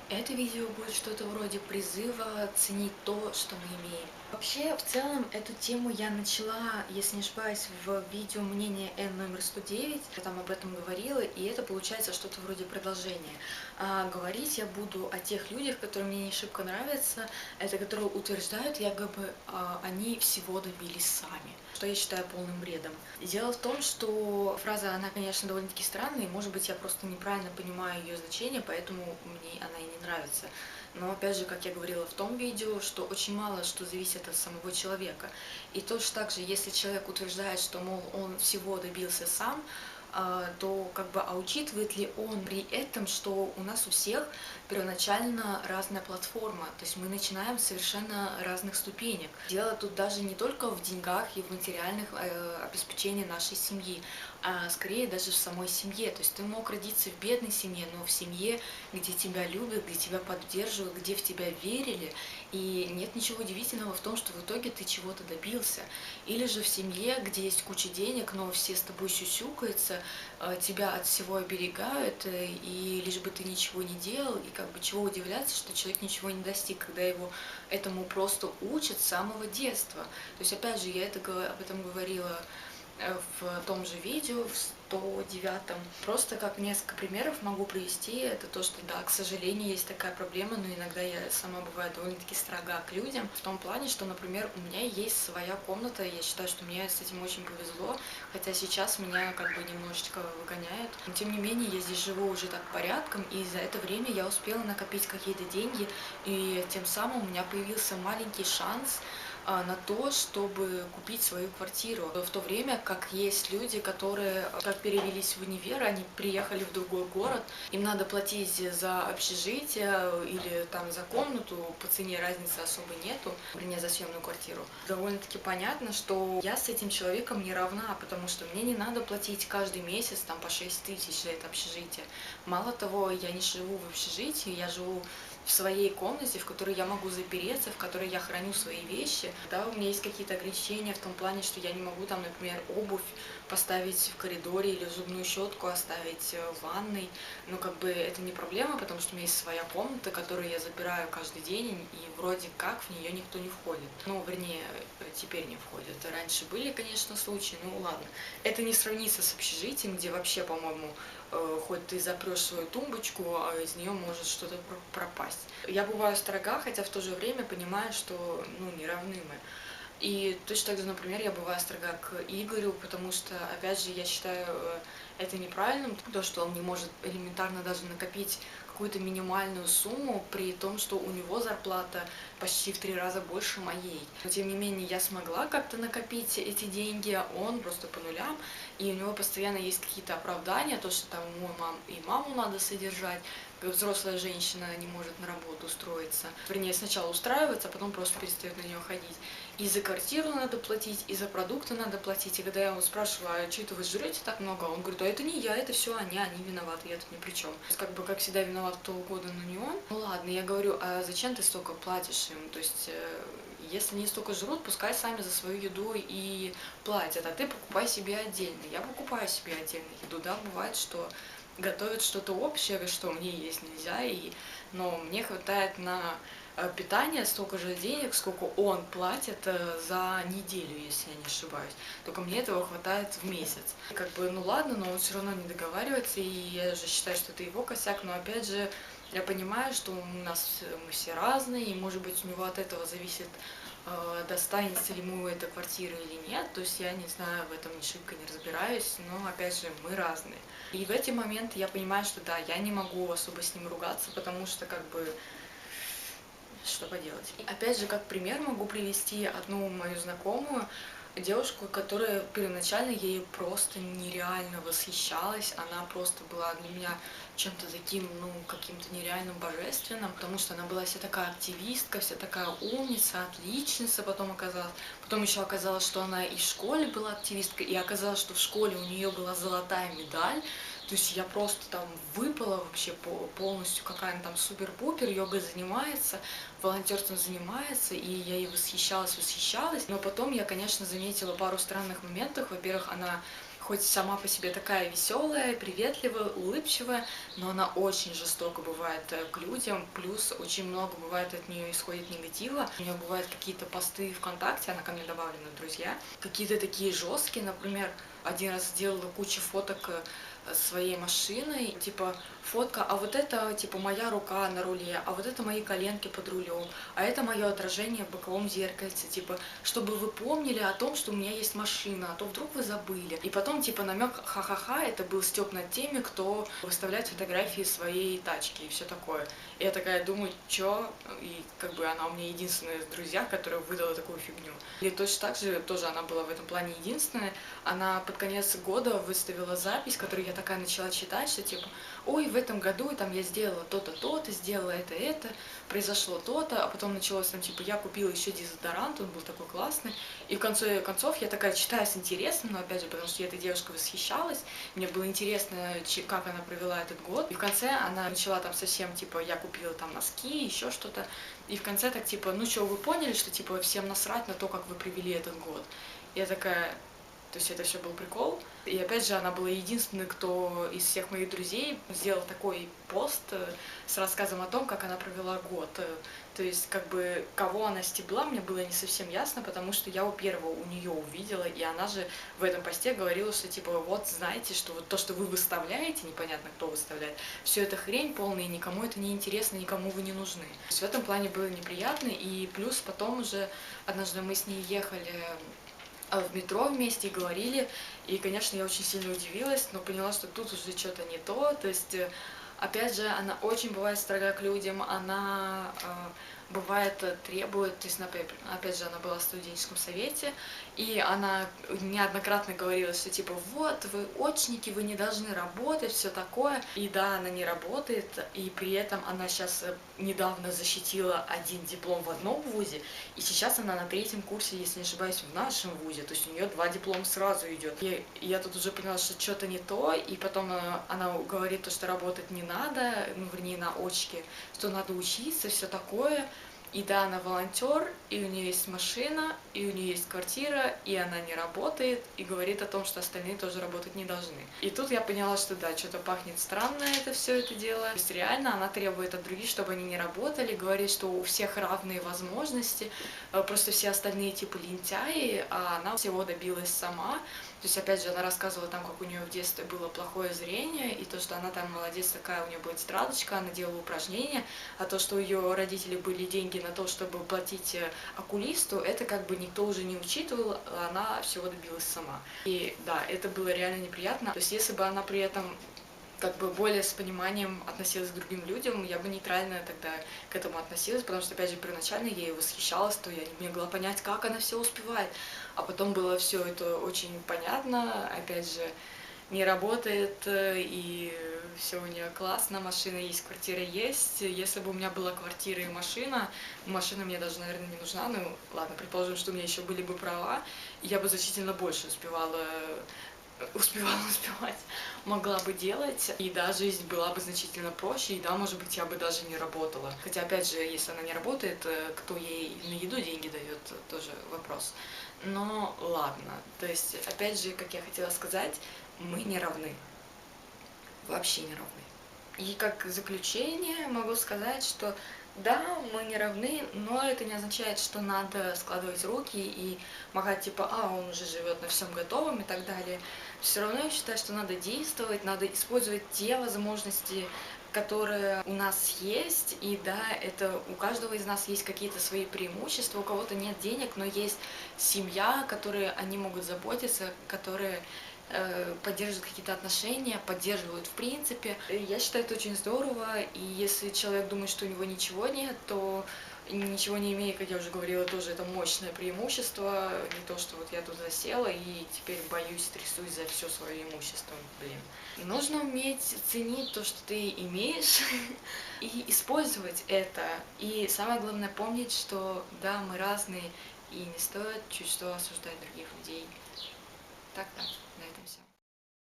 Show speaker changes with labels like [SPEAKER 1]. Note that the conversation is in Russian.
[SPEAKER 1] Это видео будет что-то вроде призыва ценить то, что мы имеем. Вообще, в целом, эту тему я начала, если не ошибаюсь, в видео «Мнение N номер 109». Я там об этом говорила, и это получается что-то вроде продолжения. Говорить я буду о тех людях, которые мне не шибко нравятся, это которые утверждают, якобы они всего добились сами, что я считаю полным бредом. Дело в том, что фраза, она, конечно, довольно-таки странная, и, может быть, я просто неправильно понимаю ее значение, поэтому мне она и не нравится. Но, опять же, как я говорила в том видео, что очень мало что зависит от самого человека. И точно так же, если человек утверждает, что, мол, он всего добился сам, то как бы, учитывает ли он при этом, что у нас у всех первоначально разная платформа, то есть мы начинаем с совершенно разных ступенек. Дело тут даже не только в деньгах и в материальных обеспечении нашей семьи, а скорее даже в самой семье. То есть ты мог родиться в бедной семье, но в семье, где тебя любят, где тебя поддерживают, где в тебя верили, и нет ничего удивительного в том, что в итоге ты чего-то добился. Или же в семье, где есть куча денег, но все с тобой сюсюкаются, тебя от всего оберегают, и лишь бы ты ничего не делал, и как бы чего удивляться, что человек ничего не достиг, когда его этому просто учат с самого детства. То есть, опять же, я об этом говорила в том же видео, в 109-м. Просто как несколько примеров могу привести, это то, что да, к сожалению, есть такая проблема, но иногда я сама бываю довольно-таки строга к людям, в том плане, что, например, у меня есть своя комната, я считаю, что мне с этим очень повезло, хотя сейчас меня как бы немножечко выгоняют. Но тем не менее, я здесь живу уже так порядком, и за это время я успела накопить какие-то деньги, и тем самым у меня появился маленький шанс на то, чтобы купить свою квартиру. В то время как есть люди, которые как перевелись в универ, они приехали в другой город, им надо платить за общежитие или там за комнату, по цене разницы особо нету, вернее, за съемную квартиру. Довольно-таки понятно, что я с этим человеком не равна, потому что мне не надо платить каждый месяц там по 6 тысяч за это общежитие. Мало того, я не живу в общежитии, я живу в своей комнате, в которой я могу запереться, в которой я храню свои вещи. Да, у меня есть какие-то ограничения в том плане, что я не могу там, например, обувь поставить в коридоре или зубную щетку оставить в ванной. Но как бы это не проблема, потому что у меня есть своя комната, которую я забираю каждый день, и вроде как в нее никто не входит. Ну, вернее, теперь не входит. Раньше были, конечно, случаи, ну ладно. Это не сравнится с общежитием, где вообще, по-моему, хоть ты запрешь свою тумбочку, а из нее может что-то пропасть. Я бываю строга, хотя в то же время понимаю, что ну, не равны мы. И точно так же, например, я бываю строга к Игорю, потому что, опять же, я считаю это неправильным, то, что он не может элементарно даже накопить какую-то минимальную сумму, при том, что у него зарплата почти в 3 раза больше моей. Но, тем не менее, я смогла как-то накопить эти деньги, а он просто по нулям, и у него постоянно есть какие-то оправдания, то, что там и маму надо содержать, как взрослая женщина не может на работу устроиться. Вернее, сначала устраивается, а потом просто перестает на нее ходить. И за квартиру надо платить, и за продукты надо платить. И когда я его спрашиваю, а что это вы жрете так много? Он говорит, а это не я, это все они виноваты, я тут ни при чем. То есть, как бы, как всегда, виноват кто угодно, но не он. Ну ладно, я говорю, а зачем ты столько платишь им? То есть, если они столько жрут, пускай сами за свою еду и платят, а ты покупай себе отдельно. Я покупаю себе отдельно еду, да, бывает, что готовят что-то общее, что мне есть нельзя, но мне хватает на питание столько же денег, сколько он платит за неделю, если я не ошибаюсь. Только мне этого хватает в месяц. Как бы, ну ладно, но он все равно не договаривается, и я же считаю, что это его косяк, но опять же, я понимаю, что мы все разные, и может быть у него от этого зависит, достанется ли ему эта квартира или нет. То есть я не знаю, в этом ни шибко не разбираюсь, но опять же, мы разные. И в эти моменты я понимаю, что да, я не могу особо с ним ругаться, потому что как бы что поделать. И опять же, как пример могу привести одну мою знакомую, девушку, которая первоначально ею просто нереально восхищалась. Она просто была для меня чем-то таким, ну, каким-то нереальным божественным, потому что она была вся такая активистка, вся такая умница, отличница потом оказалась. Потом еще оказалось, что она и в школе была активисткой, и оказалось, что в школе у нее была золотая медаль. То есть я просто там выпала вообще полностью, какая она там супер-пупер, йогой занимается, волонтерством занимается, и я ей восхищалась. Но потом я, конечно, заметила пару странных моментов. Во-первых, она хоть сама по себе такая веселая, приветливая, улыбчивая, но она очень жестоко бывает к людям, плюс очень много бывает от нее исходит негатива. У нее бывают какие-то посты ВКонтакте, она ко мне добавлена в друзья, какие-то такие жесткие, например, один раз сделала кучу фоток своей машины, типа фотка, а вот это типа моя рука на руле, а вот это мои коленки под рулем, а это мое отражение в боковом зеркальце, типа, чтобы вы помнили о том, что у меня есть машина, а то вдруг вы забыли. И потом типа намек ха-ха-ха, это был стёб над теми, кто выставляет фотографии своей тачки и все такое. И я такая думаю, чё? И как бы она у меня единственная из друзья, которая выдала такую фигню. И точно так же, тоже она была в этом плане единственная, она под конец года выставила запись, которую я такая начала читать, что типа, ой, в этом году там я сделала то-то, то-то, сделала это, произошло то-то, а потом началось там типа, я купила еще дезодорант, он был такой классный, и в конце концов я такая читаю с интересом, но опять же, потому что я этой девушкой восхищалась, мне было интересно, как она провела этот год, и в конце она начала там совсем типа, я купила там носки, еще что-то, и в конце так типа, ну что, вы поняли, что типа всем насрать на то, как вы провели этот год? Я такая, то есть это все был прикол. И опять же, она была единственной, кто из всех моих друзей сделал такой пост с рассказом о том, как она провела год. То есть, как бы, кого она стебла, мне было не совсем ясно, потому что я у первого у нее увидела, и она же в этом посте говорила, что типа, вот знаете, что вот то, что вы выставляете, непонятно кто выставляет, все это хрень полная, и никому это не интересно, никому вы не нужны. То есть в этом плане было неприятно, и плюс потом уже однажды мы с ней ехали в метро вместе и говорили, и, конечно, я очень сильно удивилась, но поняла, что тут уже что-то не то есть, опять же, она очень бывает строга к людям, она бывает требует, то есть, опять же, она была в студенческом совете, и она неоднократно говорила, что типа, вот, вы очники, вы не должны работать, все такое, и да, она не работает, и при этом она сейчас недавно защитила один диплом в одном вузе, и сейчас она на 3-м курсе, если не ошибаюсь, в нашем вузе, то есть у нее 2 диплома сразу идет. И я тут уже поняла, что что-то не то, и потом она говорит то, что работать не надо, ну, вернее, на очке, что надо учиться, все такое. И да, она волонтер, и у нее есть машина, и у нее есть квартира, и она не работает, и говорит о том, что остальные тоже работать не должны. И тут я поняла, что да, что-то пахнет странно это все это дело. То есть реально она требует от других, чтобы они не работали, говорит, что у всех равные возможности, просто все остальные типа лентяи, а она всего добилась сама. То есть, опять же, она рассказывала там, как у нее в детстве было плохое зрение, и то, что она там молодец такая, у нее была тетрадочка, она делала упражнения, а то, что у ее родителей были деньги на то, чтобы платить окулисту, это как бы никто уже не учитывал, она всего добилась сама. И да, это было реально неприятно. То есть, если бы она при этом как бы более с пониманием относилась к другим людям, я бы нейтрально тогда к этому относилась, потому что, опять же, первоначально я ей восхищалась, то я не могла понять, как она все успевает. А потом было все это очень понятно, опять же, не работает, и все у нее классно, машина есть, квартира есть. Если бы у меня была квартира и машина мне даже, наверное, не нужна, ну ладно, предположим, что у меня еще были бы права, я бы значительно больше успевать, могла бы делать, и да, жизнь была бы значительно проще, и да, может быть, я бы даже не работала. Хотя, опять же, если она не работает, кто ей на еду деньги дает, тоже вопрос. Но ладно, то есть, опять же, как я хотела сказать, мы не равны, вообще не равны. И как заключение могу сказать, что да, мы не равны, но это не означает, что надо складывать руки и махать типа, а, он уже живет на всем готовом и так далее. Все равно я считаю, что надо действовать, надо использовать те возможности, которые у нас есть, и да, это у каждого из нас есть какие-то свои преимущества, у кого-то нет денег, но есть семья, которые они могут заботиться, которые поддерживают какие-то отношения, поддерживают в принципе. И я считаю, это очень здорово, и если человек думает, что у него ничего нет, то ничего не имея, как я уже говорила, тоже это мощное преимущество, не то, что вот я тут засела и теперь боюсь, трясусь за все свое имущество, блин. Нужно уметь ценить то, что ты имеешь, и использовать это. И самое главное помнить, что да, мы разные, и не стоит чуть что осуждать других людей. Так, на этом все.